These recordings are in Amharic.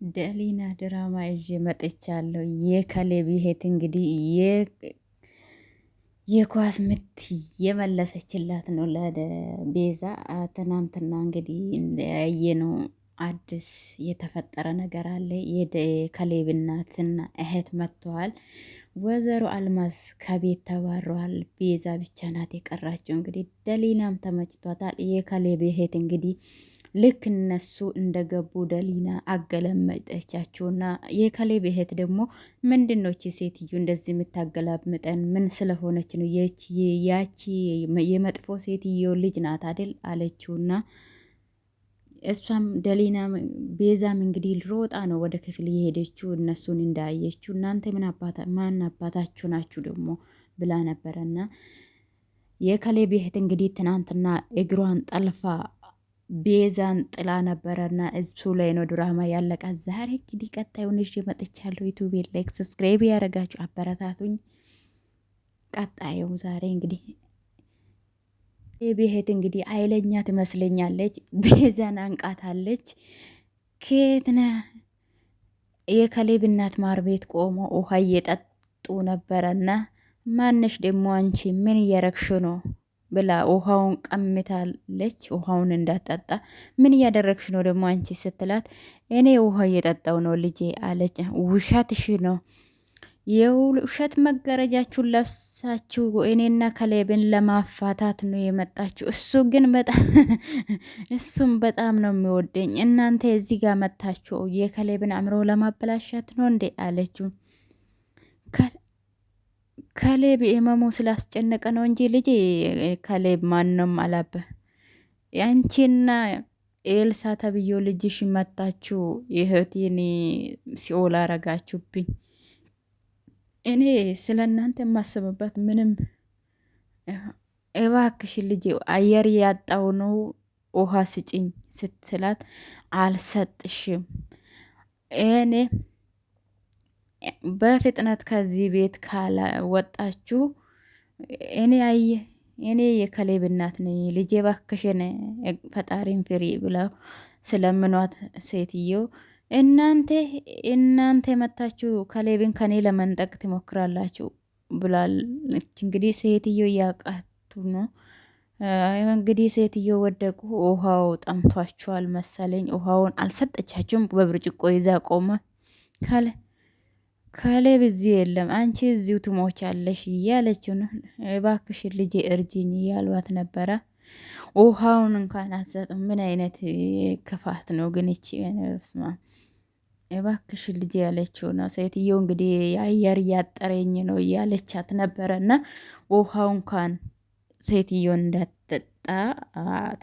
ደሊና ድራማ ይዤ መጥቻለሁ። የካሌብ እህት እንግዲህ የኳስ ምት የመለሰችላት ነው ለቤዛ። ትናንትና እንግዲህ ያየነው አዲስ የተፈጠረ ነገር አለ። የካሌብ እናትና እህት መጥተዋል። ወይዘሮ አልማዝ ከቤት ተባረዋል። ቤዛ ብቻ ናት የቀራቸው። እንግዲህ ደሊናም ተመችቷታል። የካሌብ እህት እንግዲህ ልክ እነሱ እንደገቡ ደሊና አገለመጠቻቸውና የካሌብ እህት ደግሞ ምንድነች ሴትዮ እንደዚህ የምታገላምጠን ምን ስለሆነች ነው? ያቺ የመጥፎ ሴትዮ ልጅ ናት አይደል አለችውና እሷም ደሊና ቤዛም እንግዲህ ሮጣ ነው ወደ ክፍል የሄደችው እነሱን እንዳየችው። እናንተ ማን አባታችሁ ናችሁ ደግሞ ብላ ነበረና የካሌብ እህት እንግዲህ ትናንትና እግሯን ጠልፋ ቤዛን ጥላ ነበረና እሱ ላይ ነው ድራማ ያለቃ። ዛሬ እንግዲህ ቀጣዩን ይዤ መጥቻለሁ። ዩቲዩብ ላይክ ሰብስክራይብ ያደረጋችሁ አበረታቱኝ። ቀጣዩ ዛሬ እንግዲህ ቤሄት እንግዲህ አይለኛ ትመስለኛለች። ቤዛን አንቃታለች። ከየት ነህ? የካሌብ እናት ማር ቤት ቆሞ ውሃ እየጠጡ ነበረና ማነሽ ደግሞ አንቺ ምን እያረግሽ ነው ብላ ውሃውን ቀምታለች። ውሃውን እንዳጠጣ ምን እያደረግሽ ነው ደግሞ አንቺ ስትላት እኔ ውሃ እየጠጣው ነው ልጄ አለች። ውሸትሽ ነው፣ የውሸት መጋረጃችሁን ለብሳችሁ እኔና ካሌብን ለማፋታት ነው የመጣችሁ። እሱ ግን በጣም እሱም በጣም ነው የሚወደኝ። እናንተ እዚህ ጋር መታችሁ የካሌብን አእምሮ ለማበላሻት ነው እንዴ አለችው። ካሌብ የመሞ ስላስጨነቀ ነው እንጂ ልጄ ካሌብ ማንም አላበ ያንቺና ኤልሳ ተብዮ ልጅሽ መታችሁ እህቴን ሲኦል አረጋችሁብኝ። እኔ ስለ እናንተ የማስብበት ምንም እባክሽ ልጄ አየር ያጣው ነው ውሃ ስጭኝ ስትላት አልሰጥሽም እኔ በፍጥነት ከዚህ ቤት ካላወጣችሁ እኔ የካሌብ እናት ነኝ ልጄ ባክሽን ፈጣሪን ፍሪ ብለው ስለምኗት ሴትዮ እናንተ መታችሁ ካሌብን ከኔ ለመንጠቅ ትሞክራላችሁ ብላለች። እንግዲህ ሴትዮ እያቃቱ ነው እንግዲህ ሴትዮ ወደቁ። ውሃው ጠምቷቸዋል መሰለኝ። ውሃውን አልሰጠቻቸውም። በብርጭቆ ይዛ ቆመ። ካሌብ እዚህ የለም አንቺ እዚሁ ትሞቻለሽ እያለችው ነው። እባክሽን ልጄ እርጅኝ እያሏት ነበረ። ውሃውን እንኳን አትሰጡም። ምን አይነት ክፋት ነው ግን ይቺ ስማ እባክሽን ልጄ ያለችው ነው። ሴትዮ እንግዲህ የአየር እያጠረኝ ነው እያለቻት ነበረ እና ውሃው እንኳን ሴትዮን እንዳትጠጣ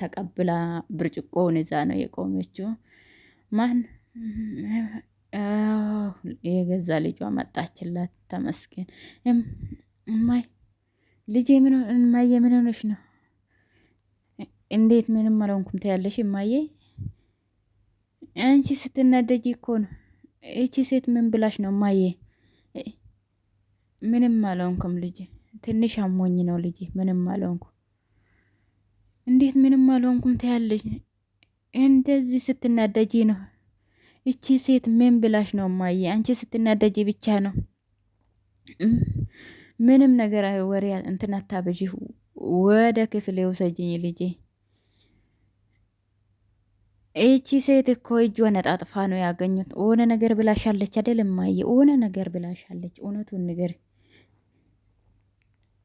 ተቀብላ ብርጭቆውን ይዛ ነው የቆመችው። ማን የገዛ ልጇ መጣችላት። ተመስገን። እማይ ልጄ እማዬ ምን ሆነሽ ነው? እንዴት ምንም አልሆንኩም ትያለሽ እማዬ? አንቺ ስትናደጂ እኮ ነው። እቺ ሴት ምን ብላሽ ነው እማዬ? ምንም አልሆንኩም ልጄ፣ ትንሽ አሞኝ ነው ልጄ፣ ምንም አልሆንኩም። እንዴት ምንም አልሆንኩም ትያለሽ? እንደዚህ ስትናደጂ ነው። እቺ ሴት ምን ብላሽ ነው እማዬ? አንቺ ስትናደጂ ብቻ ነው። ምንም ነገር ወሬ እንትን አታበዢ። ወደ ክፍሌ ውሰጅኝ ልጄ። እቺ ሴት እኮ እጇን ነጣጥፋ ነው ያገኙት። ሆነ ነገር ብላሻለች አይደል እማዬ? ሆነ ነገር ብላሻለች። እውነቱን ንገር።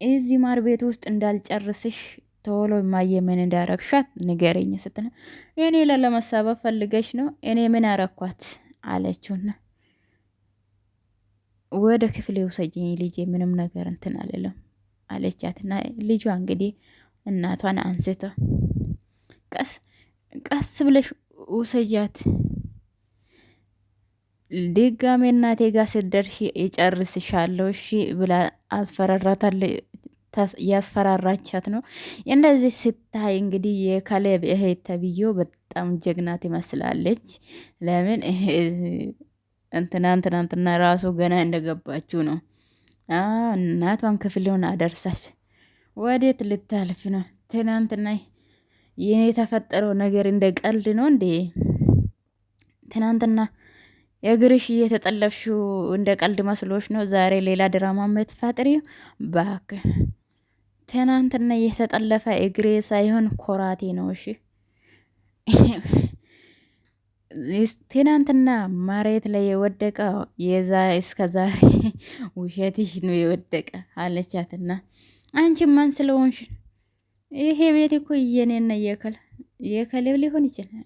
እዚህ ማር ቤት ውስጥ እንዳልጨርስሽ ቶሎ እማዬ ምን እንዳረግሻት ንገረኝ ስትል እኔ ለመሳበብ ፈልገሽ ነው? እኔ ምን አረኳት አለችውና ወደ ክፍሌ ውሰጂኝ ልጄ፣ ምንም ነገር እንትን አልልም አለቻትና ልጇ እንግዲህ እናቷን አንስቶ ቀስ ብለሽ ውሰጃት፣ ድጋሜ እናቴ ጋር ስደርሽ ይጨርስሻለሁ እሺ ብላ ያስፈራራቻት ነው። እንደዚህ ስታይ እንግዲህ የካሌብ እህት ተብዮ በጣም ጀግና ትመስላለች። ለምን ትናንትና ራሱ ገና እንደገባችሁ ነው። እናቷን ክፍሉን አደርሳች። ወዴት ልታልፍ ነው? ትናንትና የተፈጠረው ነገር እንደ ቀልድ ነው እንዴ? ትናንትና እግርሽ እየተጠለፍሽው እንደ ቀልድ መስሎሽ ነው ዛሬ ሌላ ድራማ የምትፈጥሪው? እባክህ ትናንትና እየተጠለፈ እግሬ ሳይሆን ኮራቴ ነው። እሺ ትናንትና መሬት ላይ የወደቀ የዛ እስከ ዛሬ ውሸትሽ ነው የወደቀ አለቻትና፣ አንቺ ማን ስለሆንሽ? ይሄ ቤት እኮ የኔና የከሌብ ሊሆን ይችላል።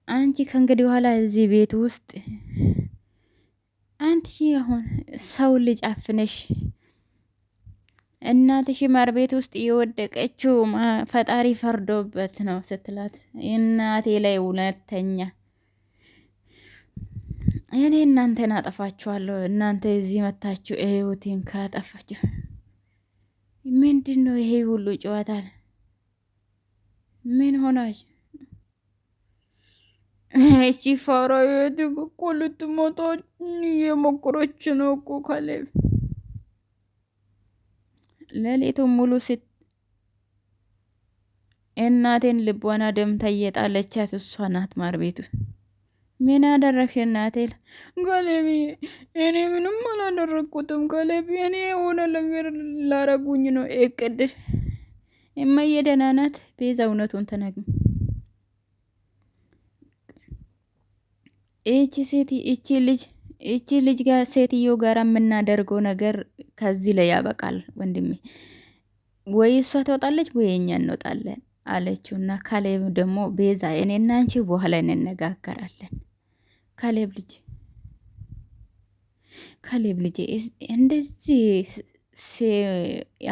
አንቺ ከእንግዲህ በኋላ እዚህ ቤት ውስጥ አንቺ አሁን ሰው ልጅ አፍነሽ እናትሽ ማር ቤት ውስጥ የወደቀችው ፈጣሪ ፈርዶበት ነው ስትላት፣ እናቴ ላይ እውነተኛ እኔ እናንተን አጠፋችኋለሁ። እናንተ እዚህ መታችሁ ህይወቴን ካጠፋችሁ ምንድን ነው ይሄ ሁሉ ጨዋታ? ምን ሆናች? እቺ ፋራ የት እኮ ልትሞታ የሞከረች ነው እኮ ካሌብ ሌሊቱ ሙሉ እናቴን ልቧና ደምታ እየጣለቻት እሷ ናት ማር ቤቱ። ምን አደረግሽ እናቴ? ካሌብ እኔ ምንም አላደረግኩትም ካሌብ፣ እኔ የሆነ ነገር ላረጉኝ ነው እቅድ። እማዬ ደህና ናት? ቤዛ እውነቱን ተናግኝ። እቺ ልጅ ጋር ሴትዮ ጋር የምናደርገው ነገር ከዚህ ላይ ያበቃል ወንድሜ። ወይ እሷ ትወጣለች ወይ እኛ እንወጣለን አለችው። እና ካሌብ ደግሞ ቤዛ እኔና አንቺ በኋላ እንነጋገራለን። ካሌብ ልጄ እንደዚህ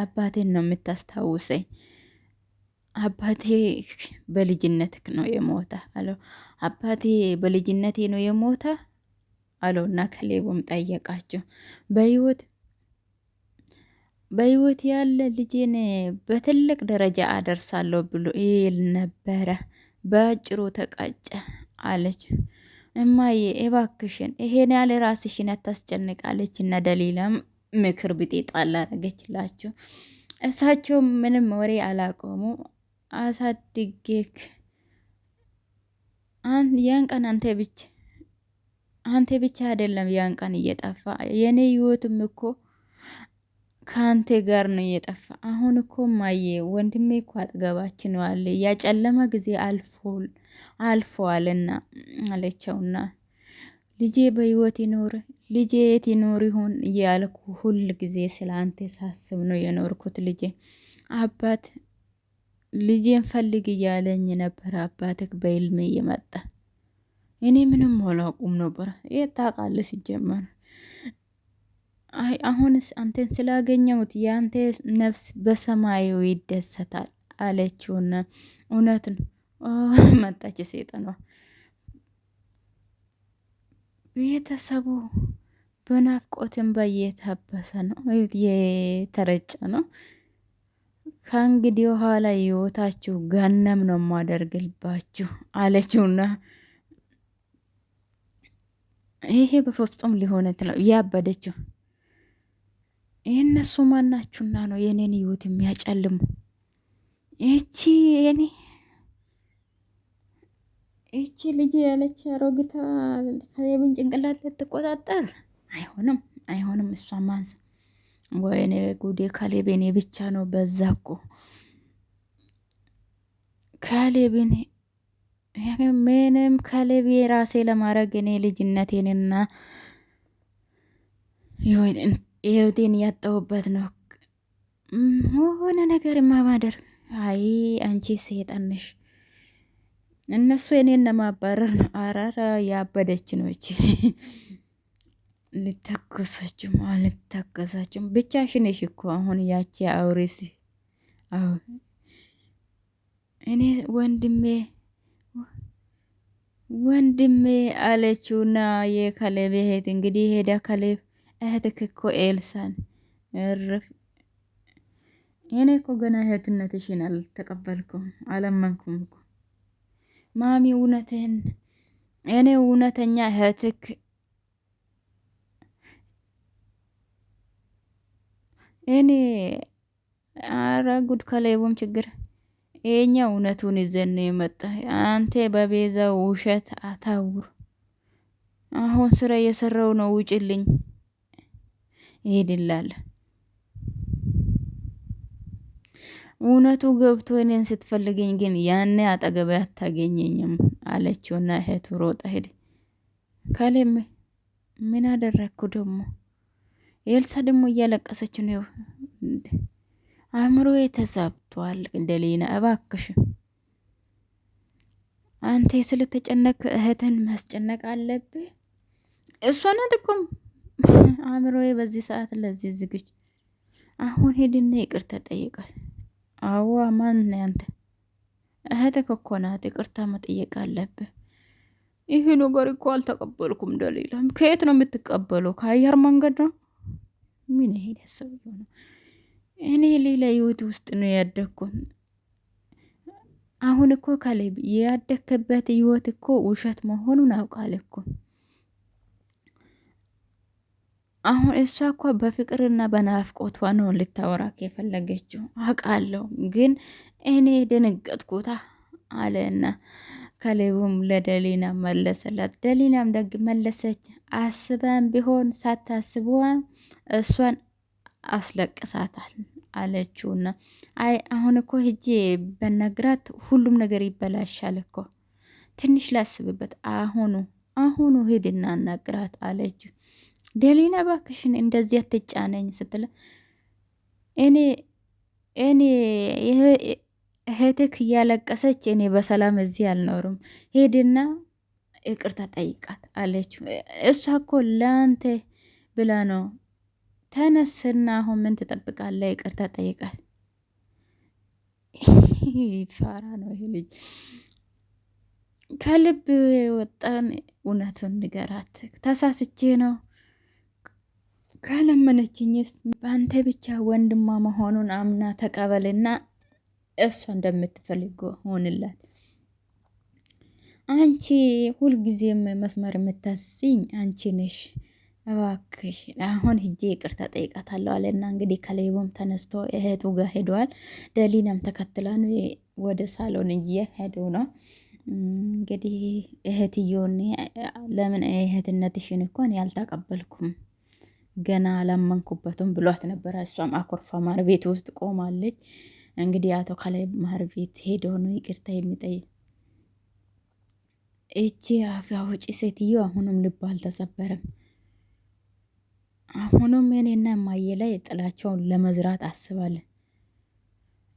አባቴን ነው የምታስታውሰኝ? አባቴ በልጅነትክ ነው የሞተ አለው። አባቴ በልጅነቴ ነው የሞተ አለውና ካሌብም ጠየቃቸው። በህይወት ያለ ልጄን በትልቅ ደረጃ አደርሳለሁ ብሎ ይል ነበረ። በአጭሩ ተቃጨ አለች። እማዬ እባክሽን ይሄን ያለ ራስሽን አታስጨንቃለች። እና ደሊላም ምክር ብጤ ጣል አረገችላችሁ። እሳቸው ምንም ወሬ አላቆሙ። አሳድጌክ ያን ቀን አንተ ብቻ አይደለም ያን ቀን እየጠፋ የኔ ህይወትም እኮ ከአንተ ጋር ነው እየጠፋ። አሁን እኮ ማየ ወንድሜ እኮ አጠገባችን ዋለ ያጨለመ ጊዜ አልፈዋልና አለቸውና፣ ልጄ በህይወት ይኖር ልጄ የት ይኖር ይሆን እያልኩ ሁል ጊዜ ስለ አንተ ሳስብ ነው የኖርኩት። ልጄ አባት ልጄን ፈልግ እያለኝ ነበር። አባትክ በህልሜ እየመጣ እኔ ምንም አላውቅም ነበር። የት ታውቃለህ ሲጀመር? አይ አሁንስ አንተን ስላገኘሁት የአንተ ነፍስ በሰማዩ ይደሰታል አለችውና፣ እውነት ነው መጣች ሴጠኗ። ቤተሰቡ በናፍቆትን በየታበሰ ነው የተረጨ ነው። ከእንግዲህ ኋላ ህይወታችሁ ገነም ነው ማደርግልባችሁ አለችውና፣ ይሄ በፍጹም ሊሆን ትለው ያበደችው የእነሱ ማናችሁና ነው የኔን ህይወት የሚያጨልሙ? ይቺ ልጅ ያለች አሮጊታ ካሌብን ጭንቅላት ልትቆጣጠር አይሆንም። እሷ ማንስ ወይኔ ጉዴ! ካሌብ እኔ ብቻ ነው በዛ እኮ ካሌብን ምንም ካሌብ የራሴ ለማድረግ እኔ ልጅነቴንና ህይወቴን ያጣሁበት ነው ሆነ ነገር ማማደር። አይ አንቺ ሰይጣንሽ! እነሱ እኔን ለማባረር ነው። አራራ ያበደች ነው እቺ። ልታከሳችም ብቻሽን ነሽ እኮ አሁን ያቺ አውሬስ። አዎ እኔ ወንድሜ አለችውና የካሌብ እህት እንግዲህ ሄዳ ካሌብ እህትክ እኮ ኤልሳን እርፍ። እኔ እኮ ገና እህትነትሽን አልተቀበልኩም አላመንኩም እኮ ማሚ። እውነትህን እኔ እውነተኛ እህትክ እኔ አረ ጉድ ካሌብም ችግር የኛ እውነቱን ይዘን ነው የመጣ። አንተ በቤዛ ውሸት አታውር። አሁን ስራ እየሰራው ነው፣ ውጭልኝ ይሄድላል። እውነቱ ገብቶ እኔን ስትፈልገኝ ግን ያኔ አጠገቤ አታገኘኝም አለችውና እህቱ ሮጣ ሄደ። ካሌም ምን አደረግኩ ደግሞ? ኤልሳ ደግሞ እያለቀሰች ነው። አእምሮዬ ተዛብቷል። ደሊና እባክሽ አንተ ስለተጨነቅ እህትን ማስጨነቅ አለብህ? እሷን አልኩም አእምሮዬ በዚህ ሰዓት ለዚህ ዝግጅ። አሁን ሄድና ይቅርታ ጠይቃል። አዋ ማን ነው አንተ? እህትህ እኮ ናት። ይቅርታ መጠየቅ አለብህ። ይህ ነገር እኮ አልተቀበልኩም። ደሊላ ከየት ነው የምትቀበለው? ከአየር መንገድ ነው? ምን ይሄድ ያሰብየው ነው? እኔ ሌላ ህይወት ውስጥ ነው ያደግኩት። አሁን እኮ ካሌብ ያደግክበት ህይወት እኮ ውሸት መሆኑን አውቃለሁ እኮ። አሁን እሷ እኮ በፍቅርና በናፍቆቷ ነው ልታወራክ የፈለገችው አውቃለሁ፣ ግን እኔ ደነገጥኩታ አለና ካሌብም ለደሊና መለሰላት። ደሊናም ደግ መለሰች። አስበን ቢሆን ሳታስበዋን እሷን አስለቅሳታል አለችውና አይ አሁን እኮ ሂጄ በነግራት ሁሉም ነገር ይበላሻል እኮ ትንሽ ላስብበት፣ አሁኑ ሂድና ነግራት አለችው። ደሊና ባክሽን እንደዚህ አትጫነኝ ስትለ እኔ እህትክ እያለቀሰች እኔ በሰላም እዚህ አልኖርም፣ ሄድና ይቅርታ ጠይቃት አለችው። እሷ እኮ ለአንተ ብላ ነው። ተነስና አሁን ምን ትጠብቃለህ? ይቅርታ ጠይቃት። ፋራ ነው ይሄ ልጅ። ከልብ ወጣን። እውነቱን ንገራት። ተሳስቼ ነው ካለመነችኝስ በአንተ ብቻ ወንድሟ መሆኑን አምና ተቀበልና እሷ እንደምትፈልገው ሆንላት። አንቺ ሁልጊዜም መስመር የምታስይኝ አንቺ ነሽ። እባክሽ አሁን ሂጄ ይቅርታ ጠይቃታለሁ አለና እንግዲህ ከሌቡም ተነስቶ እህቱ ጋር ሄደዋል። ደሊናም ተከትላ ነው ወደ ሳሎን እየሄዱ ነው። እንግዲህ እህትየውን ለምን እህትነትሽን እኮን ያልተቀበልኩም ገና አላመንኩበትም ብሏት ነበረ። እሷም አኮርፋ ማር ቤት ውስጥ ቆማለች። እንግዲህ አቶ ካሌብ ማር ቤት ሄዶ ነው ይቅርታ የሚጠይቅ። እቺ አፍ አውጪ ሴትዮ አሁንም ልባ አልተሰበረም። አሁንም እኔና እማዬ ላይ ጥላቸውን ለመዝራት አስባለን።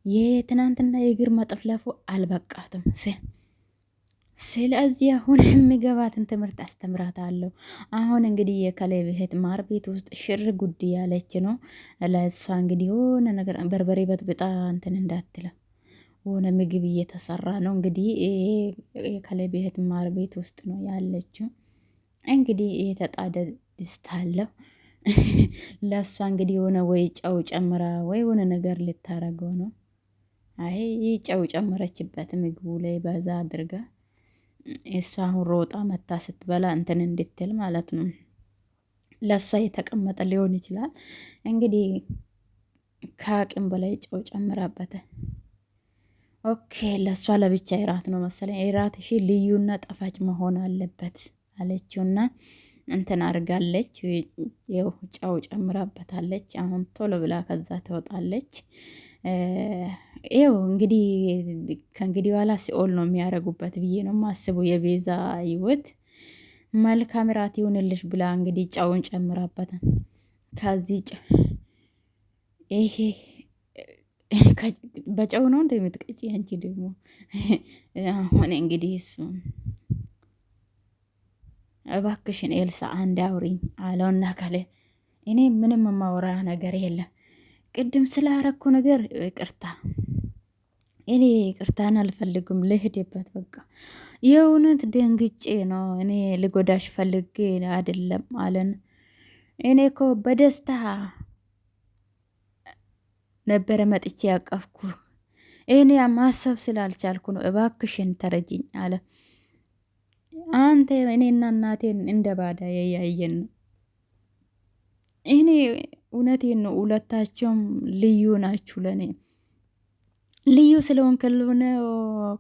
የትናንትና የእግር መጥፍለፉ አልበቃትም። ስለዚህ አሁን የሚገባትን ትምህርት አስተምራታለሁ። አሁን እንግዲህ የካሌብ እህት ማር ቤት ውስጥ ሽር ጉድ ያለች ነው። ለእሷ እንግዲህ የሆነ ነገር በርበሬ በጥብጣ እንትን እንዳትለ ሆነ ምግብ እየተሰራ ነው። እንግዲህ የካሌብ እህት ማር ቤት ውስጥ ነው ያለችው። እንግዲህ የተጣደ ድስት አለው። ለእሷ እንግዲህ የሆነ ወይ ጨው ጨምራ ወይ የሆነ ነገር ልታረገው ነው። አይ ጨው ጨመረችበት ምግቡ ላይ በዛ አድርጋ። እሷ አሁን ሮጣ መታ ስትበላ እንትን እንድትል ማለት ነው። ለእሷ የተቀመጠ ሊሆን ይችላል እንግዲህ ከአቅም በላይ ጨው ጨምራበተ። ኦኬ ለእሷ ለብቻ እራት ነው መሰለኝ። እራት እሺ ልዩና ጣፋጭ መሆን አለበት አለችውና እንትን አድርጋለች። ይኸው ጨው ጨምራበታለች። አሁን ቶሎ ብላ ከዛ ትወጣለች። ይኸው እንግዲህ ከእንግዲህ በኋላ ሲኦል ነው የሚያደርጉበት ብዬ ነው ማስቡ። የቤዛ ህይወት መልካም ራት ይሁንልሽ ብላ እንግዲህ ጨውን ጨምራበት ከዚህ ይሄ በጨው ነው እንደምትቀጪ አንቺ ደግሞ አሁን እንግዲህ እሱ እባክሽን ኤልሳ አንድ አውሪኝ አለውና ካለ እኔ ምንም የማወራ ነገር የለም። ቅድም ስላረኩ ነገር ይቅርታ፣ እኔ ይቅርታን አልፈልግም፣ ልሂድበት በቃ። የእውነት ደንግጬ ነው፣ እኔ ልጎዳሽ ፈልጌ አይደለም አለን። እኔ እኮ በደስታ ነበረ መጥቼ ያቀፍኩ፣ እኔ ማሰብ ስላልቻልኩ ነው፣ እባክሽን ተረጅኝ አለ። አንተ እኔና እናቴን እንደ ባዳ ያየን ነው። እኔ እውነቴን ነው፣ ሁለታቸውም ልዩ ናችሁ ለእኔ። ልዩ ስለሆንክ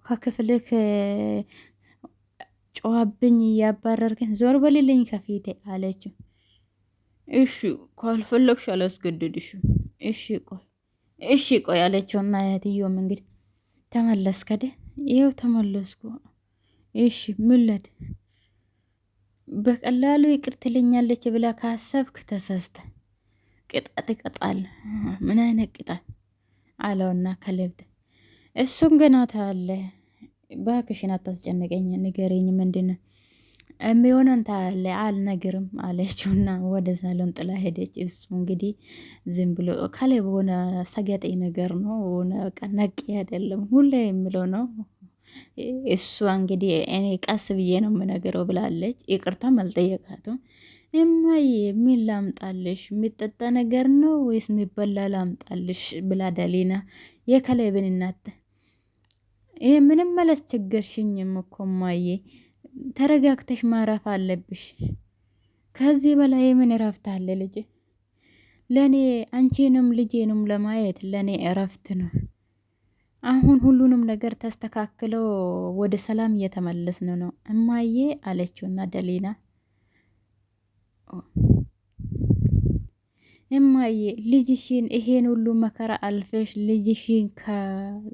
ከክፍልህ ጨዋብኝ እያባረርከኝ ዞር በልልኝ ከፊቴ አለችው። እሺ ካልፈለግሽ አላስገድድሽም። እሺ ቆይ አለችውና እህትዮም እንግዲህ ተመለስከደ? ይኸው ተመለስኩ። እሺ ምለድ በቀላሉ ይቅር ትልኛለች ብላ ካሰብክ ተሳስተ ቅጣት ይቀጣል። ምን አይነት ቅጣት አለውና ከልብት እሱም ገና ታያለህ። እባክሽን አታስጨንቀኝ፣ ንገረኝ ምንድነው የሚሆነን ታያለህ። አልነግርም አለችውና ወደ ሳሎን ጥላ ሄደች። እሱ እንግዲህ ዝም ብሎ ካለ በሆነ ሰገጤ ነገር ነው ሆነ ነቂ አይደለም ሁሌ የሚለው ነው። እሷ እንግዲህ እኔ ቀስ ብዬ ነው የምነግረው ብላለች። ይቅርታም አልጠየቃትም። እማዬ ምን ላምጣልሽ? የሚጠጣ ነገር ነው ወይስ የሚበላ ላምጣልሽ? ብላ ደሊና የከሌብን እናት ይህ ምንም አላስቸገርሽኝም እኮ እማዬ፣ ተረጋግተሽ ማረፍ አለብሽ። ከዚህ በላይ ምን እረፍት አለ ልጅ? ለእኔ አንቺንም ልጄንም ለማየት ለእኔ እረፍት ነው። አሁን ሁሉንም ነገር ተስተካክለው ወደ ሰላም እየተመለስን ነው እማዬ አለችውና ደሊና እማዬ ልጅሽን ይሄን ሁሉ መከራ አልፈሽ ልጅሽን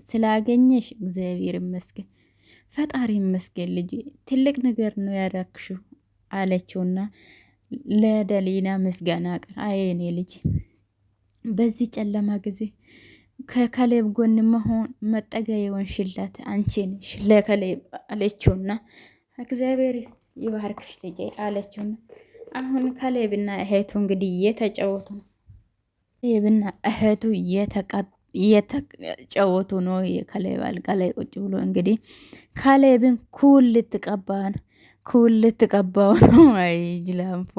ስላገኘሽ እግዚአብሔር ይመስገን፣ ፈጣሪ ይመስገን ልጅ ትልቅ ነገር ነው ያዳክሽው አለችውና ለደሊና ምስጋና ቀር አየኔ ልጅ በዚህ ጨለማ ጊዜ ከከሌብ ጎን መሆን መጠጊያ የሆንሽላት አንቺ ነሽ ለከሌብ አለችውና እግዚአብሔር ይባርክሽ ልጄ አለችውና አሁን ከሌብና እህቱ እንግዲህ እየተጫወቱ ነው። ከሌብና እህቱ እየተጫወቱ ነው። የከሌብ አልጋ ላይ ቁጭ ብሎ እንግዲህ ከሌብን ኩል ልትቀባው ነው። አይ ጅላንፎ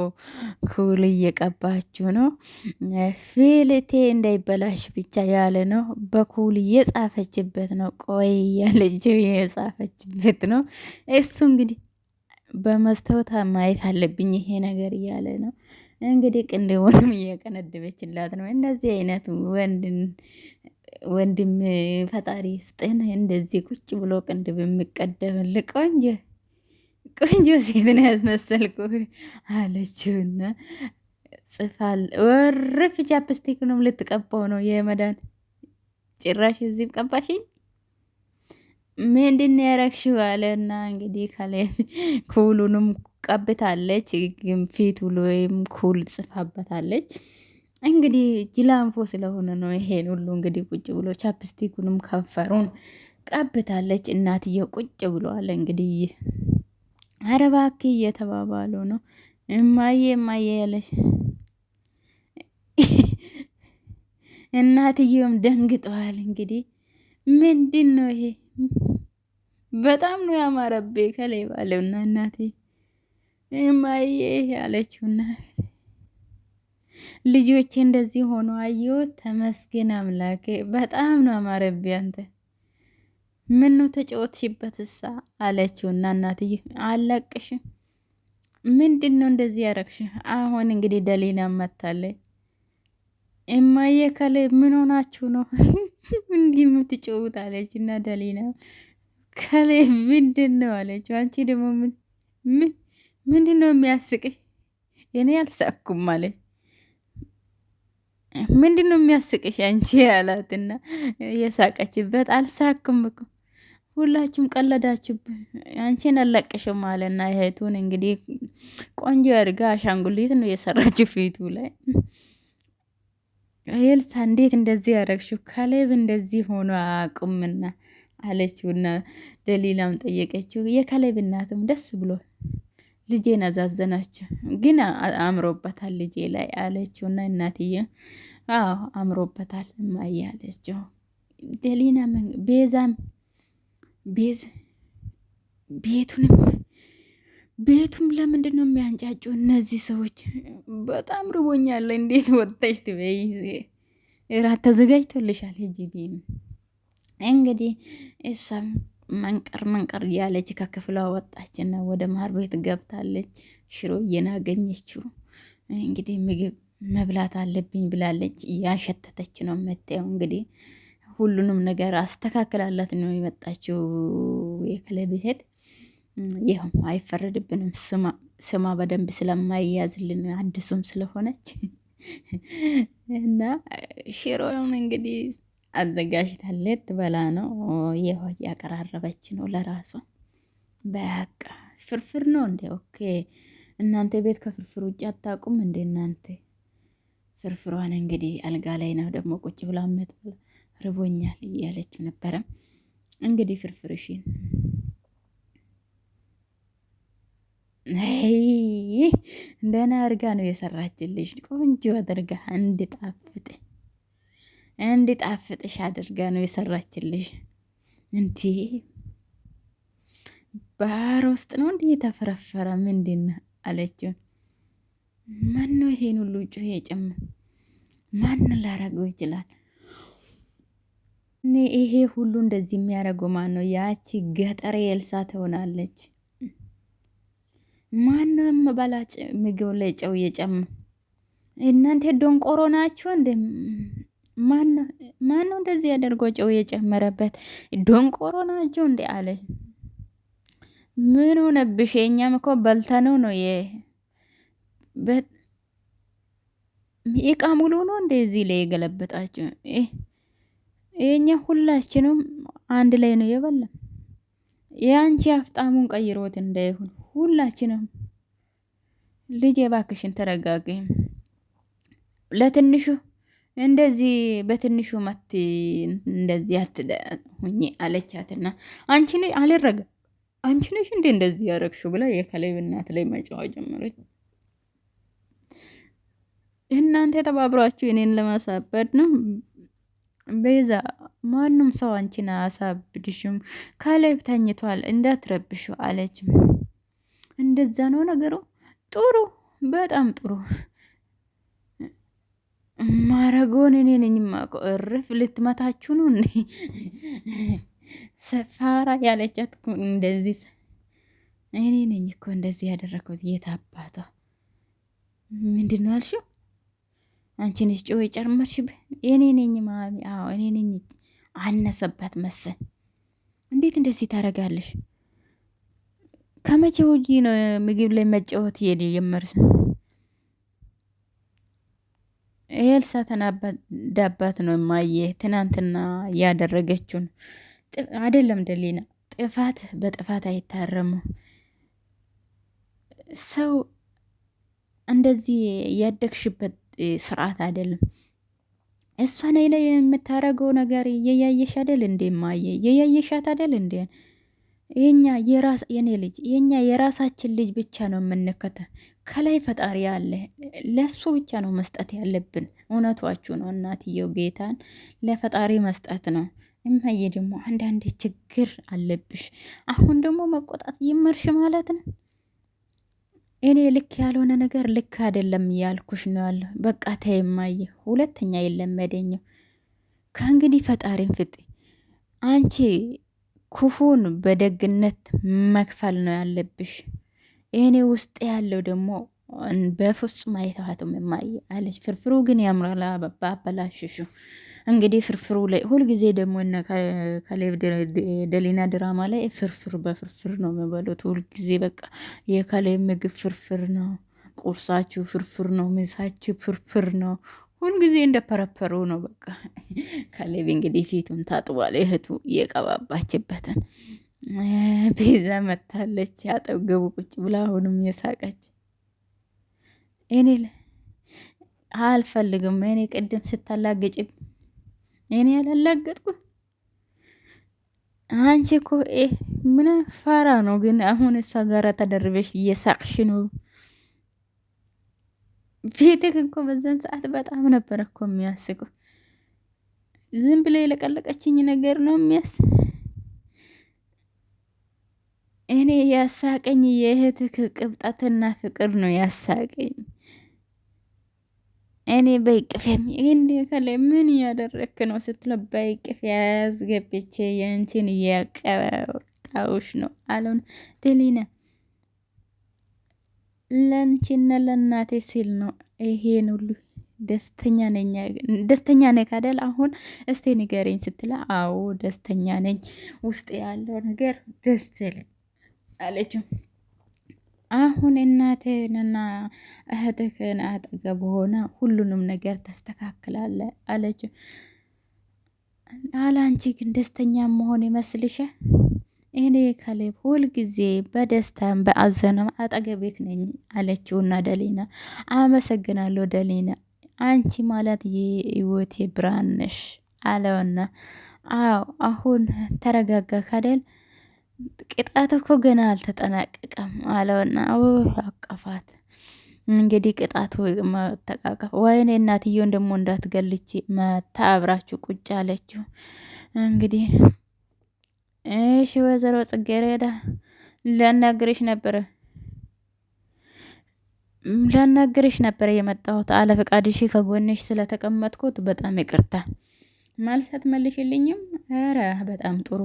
ኩል እየቀባችሁ ነው። ፊልቴ እንዳይበላሽ ብቻ ያለ ነው። በኩል እየጻፈችበት ነው። ቆይ ያለችው እየጻፈችበት ነው። እሱ እንግዲህ በመስታወት ማየት አለብኝ ይሄ ነገር እያለ ነው እንግዲህ። ቅንድቡንም እየቀነደበችላት ነው። እንደዚህ አይነት ወንድም ፈጣሪ ስጥን። እንደዚህ ቁጭ ብሎ ቅንድብ የሚቀደምል ቆንጆ ሴት ነው ያስመሰልኩ አለችውና ጽፋል። ወርፍ ቻፕስቲክንም ልትቀባው ነው የመዳን ጭራሽ እዚህም ቀባሽኝ ምንድን ያረግሽው አለና እንግዲህ ከላይ ኩሉንም ቀብታለች። ግን ፊቱ ወይም ኩል ጽፋበታለች። እንግዲህ ጅላንፎ ስለሆነ ነው ይሄን ሁሉ እንግዲህ ቁጭ ብሎ ቻፕስቲኩንም ከንፈሩን ቀብታለች። እናትየው ቁጭ ብለዋል እንግዲህ ኧረ እባክህ እየተባባሉ ነው። እማዬ ያለች እናትየውም ደንግጠዋል። እንግዲህ ምንድን ነው ይሄ? በጣም ነው ያማረቤ ከላይ ባለውና እናቴ እማዬ ያለችውና ልጆቼ እንደዚህ ሆኖ አየሁ። ተመስገን አምላኬ፣ በጣም ነው አማረቤ። አንተ ምን ነው ተጫወትሽበትሳ አለችውና እናትዬ አለቅሽም ምንድን ነው እንደዚህ ያረግሽ? አሁን እንግዲህ ደሊና መታለች። እማዬ ከላይ ምን ሆናችሁ ነው እንዲህ የምትጫወት አለች እና ደሊና ከላይ ምንድን ነው አለችው። አንቺ ደግሞ ምንድን ነው የሚያስቅሽ? እኔ አልሳኩም አለች። ምንድን ነው የሚያስቅሽ አንቺ አላትና የሳቀችበት አልሳኩም እኮ ሁላችሁም ቀለዳችሁብን፣ አንቺን አለቅሽም አለና እህቱን እንግዲህ ቆንጆ አድርጋ አሻንጉሊት ነው የሰራችው ፊቱ ላይ። ኤልሳ እንዴት እንደዚህ ያደረግሽው? ከሌብ እንደዚህ ሆኖ አያውቁምና አለችውና ደሊላም ጠየቀችው። የከሌብ እናትም ደስ ብሎ ልጄን አዛዘናቸው፣ ግን አምሮበታል ልጄ ላይ አለችውና እናትዬ አዎ አምሮበታል እማዬ አለችው። ደሊና ቤዛም ቤቱም ለምንድን ነው የሚያንጫጩ እነዚህ ሰዎች? በጣም ርቦኛል። እንዴት ወጥተሽ ትበይ? እራት ተዘጋጅቶልሻል ሂጂ ቢ እንግዲህ እሷም መንቀር እያለች ከክፍሏ ወጣችና ወደ ማር ቤት ገብታለች። ሽሮ እየናገኘችው እንግዲህ ምግብ መብላት አለብኝ ብላለች። ያሸተተች ነው የምታየው። እንግዲህ ሁሉንም ነገር አስተካክላላት ነው የመጣችው የከሌብ እህት። ይኸው አይፈረድብንም። ስማ በደንብ ስለማይያዝልን አዲሱም ስለሆነች እና ሽሮም እንግዲህ አዘጋጅታለት ትበላ ነው። ይኸው እያቀራረበች ነው ለራሷ። በቃ ፍርፍር ነው እንዴ? ኦኬ እናንተ ቤት ከፍርፍር ውጭ አታውቁም እንዴ እናንተ? ፍርፍሯን እንግዲህ አልጋ ላይ ነው ደግሞ ቁጭ ብላ የምትበላ። ርቦኛል እያለችው ነበረ እንግዲህ ፍርፍርሽን እንደና አድርጋ ነው የሰራችልሽ። ቆንጆ አድርጋ እንዲጣፍጥሽ አድርጋ ነው የሰራችልሽ። እንዲህ ባህር ውስጥ ነው እንዲህ የተፈረፈረ ምንድን አለችው። ማን ነው ይሄን ሁሉ ጩኸ የጨመረ? ማን ላረገው ይችላል? እኔ ይሄ ሁሉ እንደዚህ የሚያደርገው ማን ነው? ያቺ ገጠር ኤልሳ ትሆናለች። ማንም በላጭ ምግብ ላይ ጨው እየጨመረ እናንተ ዶንቆሮ ናችሁ እንደ ማን ነው እንደዚህ ያደርገው ጨው የጨመረበት? ዶንቆሮ ናችሁ እንደ አለች። ምን ሆነብሽ? የኛም እኮ በልተነው ነው እቃ ሙሉ ነው እንደዚህ ላይ የገለበጣችሁ። የኛ ሁላችንም አንድ ላይ ነው የበላን። የአንቺ አፍጣሙን ቀይሮት እንዳይሆን ሁላችንም። ልጅ የባክሽን ተረጋጊ። ለትንሹ እንደዚህ በትንሹ መት እንደዚህ አትሁኚ አለቻትና አንቺ ነሽ አልረጋ አንቺ ነሽ እንዴ እንደዚህ ያረግሽው ብላ የከሌብ እናት ላይ መጫዋ ጀመረች። እናንተ ተባብሯችሁ እኔን ለማሳበድ ነው። ቤዛ ማንም ሰው አንቺን አያሳብድሽም። ካሌብ ተኝቷል እንዳትረብሹ አለች። እንደዛ ነው ነገሩ። ጥሩ በጣም ጥሩ ማረጎን እኔ ነኝ የማውቀው። እርፍ ልትመታችሁ ነው እንዴ? ሰፋራ ያለቻት እንደዚህ እኔ ነኝ እኮ እንደዚህ ያደረኩት። የት አባቷ ምንድን ነው ያልሽው? አንቺ ነሽ ጮህ የጨመርሽብህ? እኔ ነኝ ማሚ። አዎ እኔ ነኝ። አነሰባት መሰል። እንዴት እንደዚህ ታደርጋለሽ? ከመቼ ወዲህ ነው ምግብ ላይ መጫወት የጀመርሽ? ኤልሳ ተናዳባት ነው ማየ ትናንትና ያደረገችውን አይደለም ደሊና። ጥፋት በጥፋት አይታረሙ። ሰው እንደዚህ ያደግሽበት ስርዓት አይደለም። እሷ ላይ የምታረገው ነገር የያየሽ አይደል እንዴ? ማየ የያየሻት አይደል እንዴ? የኔ ልጅ የኛ የራሳችን ልጅ ብቻ ነው የምንከተል። ከላይ ፈጣሪ አለ፣ ለሱ ብቻ ነው መስጠት ያለብን። እውነቷችሁ ነው እናትየው፣ ጌታን ለፈጣሪ መስጠት ነው። እማዬ ደግሞ አንዳንድ ችግር አለብሽ። አሁን ደግሞ መቆጣት ይመርሽ ማለት ነው። እኔ ልክ ያልሆነ ነገር ልክ አይደለም እያልኩሽ ነው ያለሁ። በቃ ተይ እማዬ፣ ሁለተኛ የለመደኝም። ከእንግዲህ ፈጣሪን ፍጥ። አንቺ ክፉን በደግነት መክፈል ነው ያለብሽ። እኔ ውስጥ ያለው ደግሞ በፍጹም አይተዋትም እማዬ አለች። ፍርፍሩ ግን ያምራል። ባበላሽሹ እንግዲህ ፍርፍሩ ላይ ሁልጊዜ ደግሞ እነ ካሌብ ደሊና ድራማ ላይ ፍርፍር በፍርፍር ነው የሚበሉት ሁልጊዜ። በቃ የካሌብ ምግብ ፍርፍር ነው፣ ቁርሳችሁ ፍርፍር ነው፣ ምሳችሁ ፍርፍር ነው። ሁልጊዜ እንደፐረፐሩ ነው። በቃ ካሌብ እንግዲህ ፊቱን ታጥቧል። እህቱ እየቀባባችበትን ቤዛ መታለች። ያጠገቡ ቁጭ ብላ አሁንም የሳቀች እኔ አልፈልግም። እኔ ቅድም ስታላገጭ እኔ ያላላገጥኩ አንቺ እኮ ምን ፋራ ነው ግን አሁን እሷ ጋር ተደርበሽ እየሳቅሽ ነው። ፊትህ እኮ በዛን ሰዓት በጣም ነበር እኮ የሚያስቁ። ዝም ብላ የለቀለቀችኝ ነገር ነው እኔ ያሳቀኝ የእህትህ ቅብጠትና ፍቅር ነው ያሳቀኝ። እኔ በይቅፍ እንዲ ከላይ ምን እያደረክ ነው ስትለው በይቅፍ ያስገብቼ የእንችን እያቀጣውሽ ነው አለውን። ደሊና ለንቺና ለእናቴ ሲል ነው ይሄን ሁሉ ደስተኛ ነኝ ካደል አሁን እስቲ ንገረኝ ስትላ፣ አዎ ደስተኛ ነኝ፣ ውስጥ ያለው ነገር ደስ ይላል አለችው። አሁን እናትህንና እህትህን አጠገብ ሆነ ሁሉንም ነገር ተስተካክላለ አለችው። አላንቺ ግን ደስተኛ መሆን ይመስልሻል? እኔ ካሌብ ሁልጊዜ በደስታም በአዘንም አጠገቤክ ነኝ አለችውና ደሊና አመሰግናለሁ ደሊና አንቺ ማለት የህይወቴ ብርሃን ነሽ አለውና አዎ አሁን ተረጋጋ ካደል ቅጣት እኮ ገና አልተጠናቀቀም አለውና አቀፋት። እንግዲህ ቅጣቱ መተቃቀፍ ወይኔ እናትየውን ደግሞ እንዳትገልች መታ አብራችሁ ቁጭ አለችው። እንግዲህ እሺ ወይዘሮ ጽጌረዳ ላናግርሽ ነበረ የመጣሁት አለ ፈቃድሽ ከጎንሽ ስለተቀመጥኩት በጣም ይቅርታ። መልስ አትመልሽልኝም? ኧረ በጣም ጥሩ።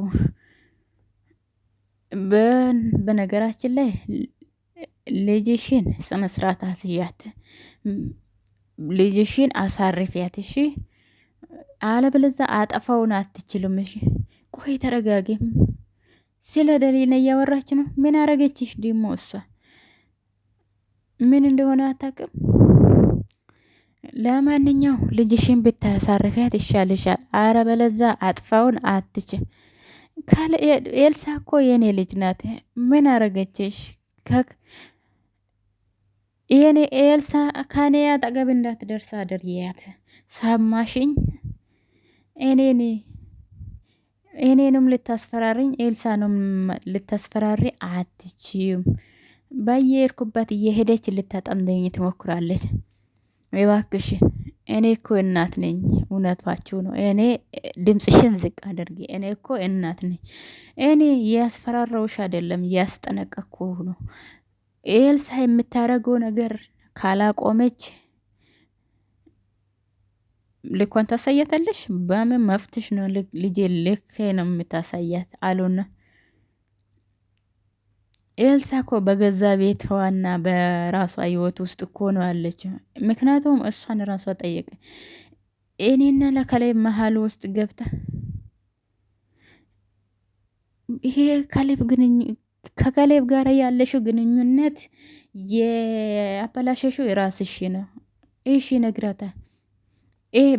በነገራችን ላይ ልጅሽን ስነ ስርዓት አስያት፣ ልጅሽን አሳርፊያት እሺ፣ አለበለዚያ አጠፋውን አትችልም እሺ። ቆይ ተረጋጊም። ስለ ደሊና እያወራች ነው። ምን አረገችሽ ደግሞ? እሷ ምን እንደሆነ አታውቅም። ለማንኛው ልጅሽን ብታሳርፊያት ይሻልሻል፣ አለበለዚያ አጥፋውን አትችል። ኤልሳ እኮ የኔ ልጅ ናት። ምን አረገችሽ? የኔ ኤልሳ ከኔ አጠገብ እንዳትደርስ አድርጊያት። ሰማሽኝ? እኔንም ልታስፈራሪኝ ኤልሳንም ልታስፈራሪ አትችይም። በየሄድኩበት እየሄደች ልታጠምደኝ ትሞክራለች። እባክሽን እኔ እኮ እናት ነኝ። እውነቷችሁ ነው። እኔ ድምፅሽን ዝቅ አድርጊ። እኔ እኮ እናት ነኝ። እኔ ያስፈራራውሽ አይደለም ያስጠነቀቅኩ ነው። ኤልሳ የምታደርገው ነገር ካላቆመች ልኮን ታሳያታለሽ። በምን መፍትሽ ነው ልጄ ልክ ነው የምታሳያት አሉና ኤልሳ እኮ በገዛ ቤቷና በራሷ ህይወት ውስጥ እኮ ነው ያለችው። ምክንያቱም እሷን ራሷ ጠየቀ። እኔና ለከላይ መሀል ውስጥ ገብታ ይሄ ከካሌብ ጋር ያለሽው ግንኙነት የአበላሸሽው የራስሽ ነው። እሺ ነግራታል።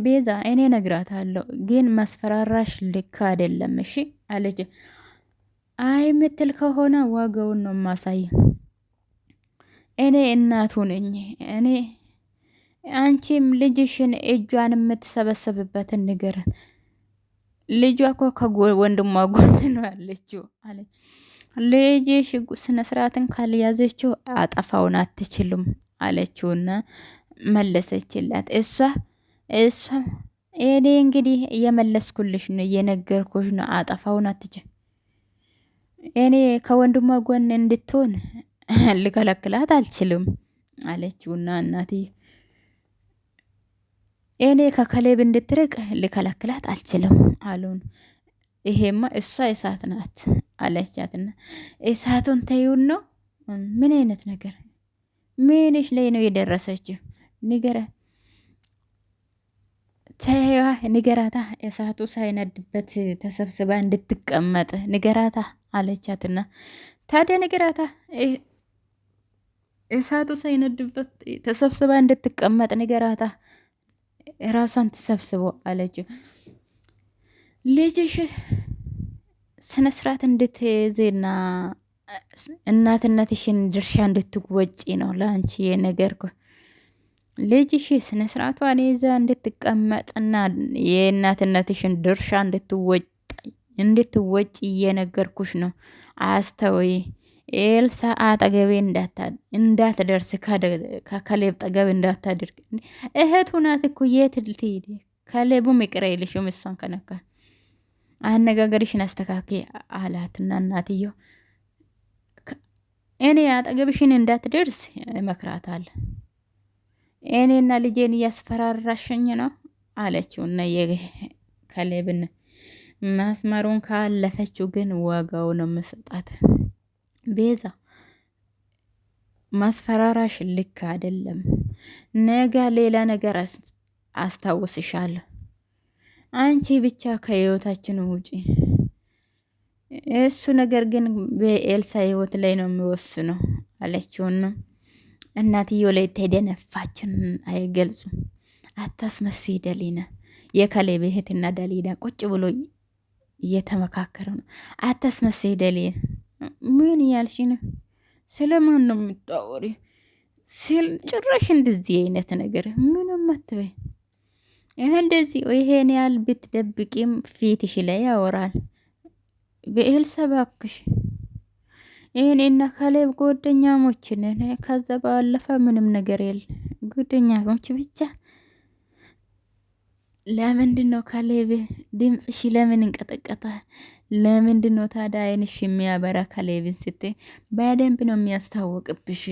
ቤዛ እኔ ነግራታለሁ፣ ግን ማስፈራራሽ ልክ አይደለም እሺ አለች። አይ ምትል ከሆነ ዋጋውን ነው ማሳይ። እኔ እናቱ ነኝ። እኔ አንቺም ልጅሽን እጇን የምትሰበሰብበትን ንገረት። ልጇ እኮ ከወንድሟ ጎን ነው ያለችው አለ። ልጅሽ ስነ ስርዓትን ካልያዘችው አጠፋውን አትችልም አለችውና መለሰችላት። እሷ እኔ እንግዲህ እየመለስኩልሽ ነው፣ እየነገርኩሽ ነው። አጠፋውን አትችል። እኔ ከወንድሟ ጎን እንድትሆን ልከለክላት አልችልም አለችውና እናቴ እኔ ከካሌብ እንድትርቅ ልከለክላት አልችልም አሉን። ይሄማ እሷ እሳት ናት አለቻትና እሳቱን ተይውን ነው። ምን አይነት ነገር ምንሽ ላይ ነው የደረሰችው? ንገረ ተይዋ ንገራታ። እሳቱ ሳይነድበት ተሰብስባ እንድትቀመጥ ንገራታ አለቻትና ታዲያ ንገራታ እሳቱ ሳይነድበት ተሰብስባ እንድትቀመጥ ንገራታ፣ ራሷን ተሰብስቦ አለችው። ልጅሽ ስነ ስርዓት እንድትይዝና እናትነትሽን ድርሻ እንድትወጪ ነው ለአንቺ የነገርኩ። ልጅሽ ስነ ስርዓቷን ይዛ እንድትቀመጥና የእናትነትሽን ድርሻ እንድትወጪ እየነገርኩሽ ነው። አስተውይ። ኤልሳ አጠገቤ እንዳትደርስ፣ ከካሌብ ጠገብ እንዳታደርግ። እህቱ ናት እኮ የት ልትሄድ? ካሌቡም ይቅር አይልሽም እሷን ከነካ። አነጋገርሽን አስተካኪ አላትና እናትየው እኔ አጠገብሽን እንዳትደርስ እመክራታለሁ። እኔና ልጄን እያስፈራራሽኝ ነው አለችው። እና የካሌብን መስመሩን ካለፈችው ግን ዋጋው ነው የምሰጣት። ቤዛ ማስፈራራሽ ልክ አይደለም። ነገ ሌላ ነገር አስታውስሻለሁ። አንቺ ብቻ ከህይወታችን ውጪ። እሱ ነገር ግን በኤልሳ ህይወት ላይ ነው የሚወስነው አለችውን ነው። እናትየው ላይ ተደነፋችን አይገልጹም። አታስመስይ ደሊና። የካሌብ እህትና ደሊና ቁጭ ብሎ እየተመካከረ ነው። አታስመስይ ደሊና። ምን እያልሽ ነው? ስለማን ነው የምታወሪ? ጭራሽ እንደዚህ አይነት ነገር ምንም አትበይ። እንደዚህ ይሄን ያህል ብትደብቂም ፊትሽ ላይ ያወራል። በኤልሳ እባክሽ እኔና ካሌብ ጓደኛሞች ነን። ከዛ ባለፈ ምንም ነገር የለ። ጓደኛሞች ብቻ። ለምንድን ነው ካሌብ ድምፅሽ ለምን እንቀጠቀጣል? ለምንድን ነው ታዲያ አይንሽ የሚያበራ? ካሌብን ስትይ በደንብ ነው የሚያስታወቅብሽ።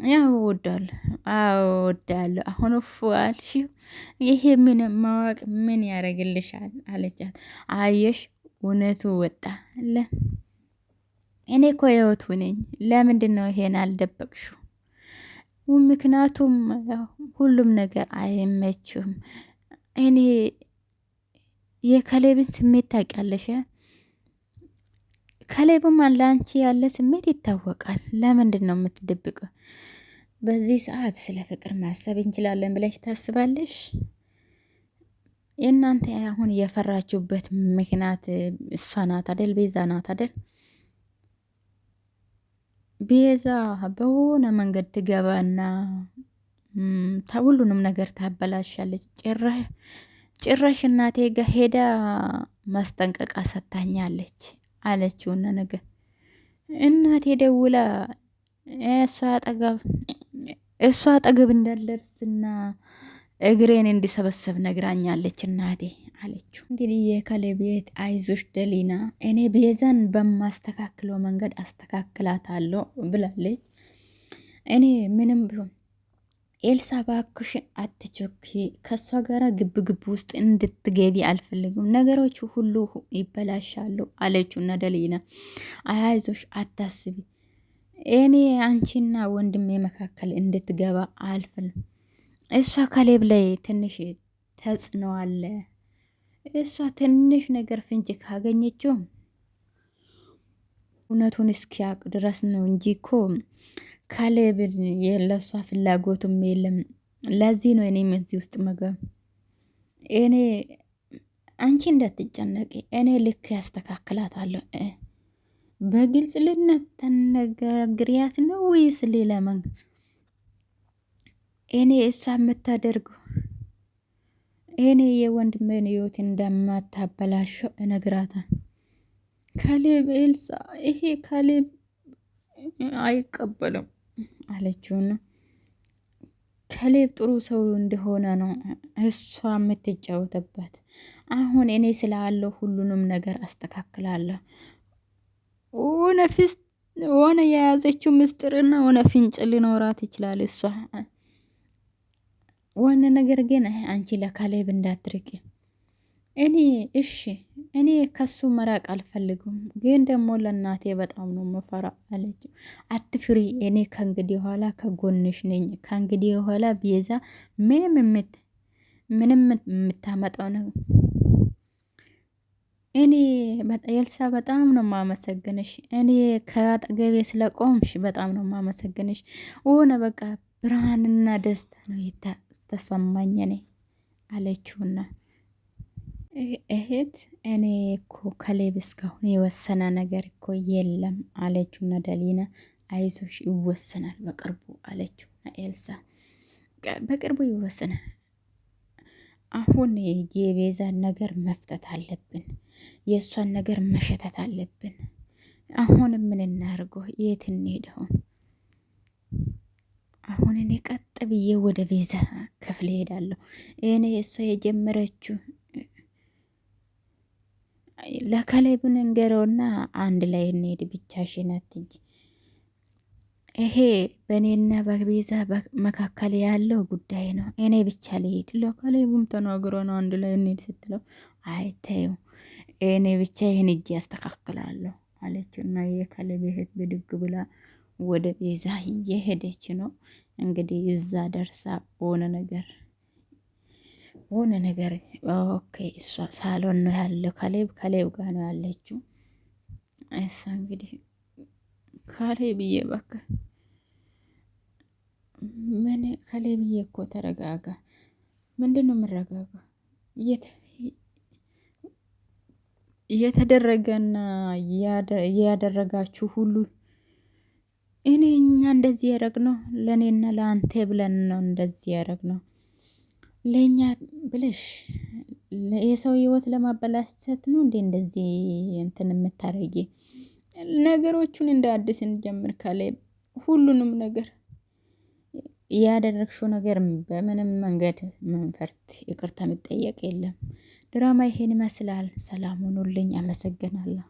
ያው እወዳለሁ፣ አዎ እወዳለሁ። አሁን እፎ አልሽው። ይሄ ምን ማወቅ ምን ያደርግልሻል? አለቻት። አየሽ እውነቱ ወጣ። እኔ እኮ ህይወቱ ነኝ። ለምንድን ነው ይሄን አልደበቅሽው? ምክንያቱም ሁሉም ነገር አይመችም። እኔ የካሌብን ስሜት ታውቂያለሽ። ካሌብም ለአንቺ ያለ ስሜት ይታወቃል። ለምንድን ነው የምትደብቀው? በዚህ ሰዓት ስለ ፍቅር ማሰብ እንችላለን ብለሽ ታስባለሽ? የእናንተ አሁን የፈራችሁበት ምክንያት እሷ ናት አደል? ቤዛ ናት አደል? ቤዛ በሆነ መንገድ ትገባና ሁሉንም ነገር ታበላሻለች። ጭራሽ እናቴ ጋ ሄዳ ማስጠንቀቃ ሰታኛለች አለችውና ነገር እናቴ ደውላ እሷ አጠገብ እንዳልደርስና እግሬን እንዲሰበሰብ ነግራኛለች እናቴ አለችው። እንግዲህ የካሌብ ቤት አይዞሽ ደሊና፣ እኔ ቤዛን በማስተካክለው መንገድ አስተካክላታለሁ ብላለች። እኔ ምንም ቢሆን ኤልሳ ባክሽን አትቾኪ፣ ከእሷ ጋር ግብ ግብ ውስጥ እንድትገቢ አልፈልግም፣ ነገሮች ሁሉ ይበላሻሉ አለችው። እና ደሊና አይዞሽ አታስቢ፣ እኔ አንቺና ወንድሜ መካከል እንድትገባ አልፈልግም። እሷ ካሌብ ላይ ትንሽ ተጽዕኖ አለ። እሷ ትንሽ ነገር ፍንጭ ካገኘችው እውነቱን እስኪያውቅ ድረስ ነው እንጂ እኮ ካሌብ ለእሷ ፍላጎቱም የለም። ለዚህ ነው እኔም እዚህ ውስጥ መገብ እኔ አንቺ እንዳትጨነቂ፣ እኔ ልክ ያስተካክላታለሁ። በግልጽ ልናተነጋግሪያት ነው ወይስ ሌላ መንገድ? እኔ እሷ የምታደርገው እኔ የወንድሜን ህይወት እንደማታበላሸው እነግራታል። ካሌብ ኤልሳ፣ ይሄ ካሌብ አይቀበልም አለችውና ካሌብ ጥሩ ሰው እንደሆነ ነው እሷ የምትጫወተበት። አሁን እኔ ስላለው ሁሉንም ነገር አስተካክላለሁ። ሆነ የያዘችው ምስጢርና ሆነ ፍንጭ ሊኖራት ይችላል እሷ። ዋና ነገር ግን አንቺ ለካሌብ እንዳትርቂ። እኔ ከሱ መራቅ አልፈልግም፣ ግን ደግሞ ለእናቴ በጣም ነው መፈራ አለችው። አትፍሪ፣ እኔ ከእንግዲህ ኋላ ከጎንሽ ነኝ። ከእንግዲህ ኋላ ቤዛ ምንም የምታመጣው ነው። እኔ ኤልሳ በጣም ነው ማመሰግንሽ። እኔ ከአጠገቤ ስለቆምሽ በጣም ነው ማመሰግንሽ። ሆነ በቃ ብርሃንና ደስታ ነው ተሰማኝ እኔ አለችውና እህት እኔ እኮ ካሌብ እስካሁን የወሰነ ነገር እኮ የለም አለችውና ደሊና አይዞሽ ይወሰናል በቅርቡ አለችውና ኤልሳ በቅርቡ ይወሰናል። አሁን የቤዛን ነገር መፍተት አለብን፣ የእሷን ነገር መሸተት አለብን። አሁን ምን እናርገው? የት እንሄደውን? አሁን እኔ ቀጥ ብዬ ወደ ቤዛ ክፍል ሄዳለሁ። እኔ እሷ የጀመረችው ለካሌብ ንገረውና አንድ ላይ እንሄድ፣ ብቻሽን አትሂጂ። ይሄ በእኔና በቤዛ መካከል ያለው ጉዳይ ነው። እኔ ብቻ ልሄድ። ለካሌብም ተናግሮ ነው አንድ ላይ እንሄድ ስትለው አይታዩ እኔ ብቻ ይህን እጅ ያስተካክላለሁ አለችው። እና የካሌብ እህት ብድግ ብላ ወደ ቤዛ እየሄደች ነው እንግዲህ። እዛ ደርሳ ሆነ ነገር ኦኬ፣ እሷ ሳሎን ነው ያለው። ካሌብ ጋር ነው ያለችው። እሷ እንግዲህ ካሌብዬ እባክህ ምን ካሌብዬ እኮ ተረጋጋ። ምንድን ነው የምረጋጋ? የተደረገና ያደረጋችሁ ሁሉ እኛ እንደዚህ ያደረግነው ለእኔና ለአንተ ብለን ነው እንደዚህ ያደረግነው። ለእኛ ብለሽ የሰው ህይወት ለማበላሸት ነው እንዴ እንደዚህ እንትን የምታረጊ? ነገሮቹን እንደ አዲስ እንጀምር ካሌብ። ሁሉንም ነገር ያደረግሽው ነገር በምንም መንገድ መንፈርት ይቅርታ የሚጠየቅ የለም። ድራማ ይሄን ይመስላል። ሰላም ሁኑልኝ። አመሰግናለሁ።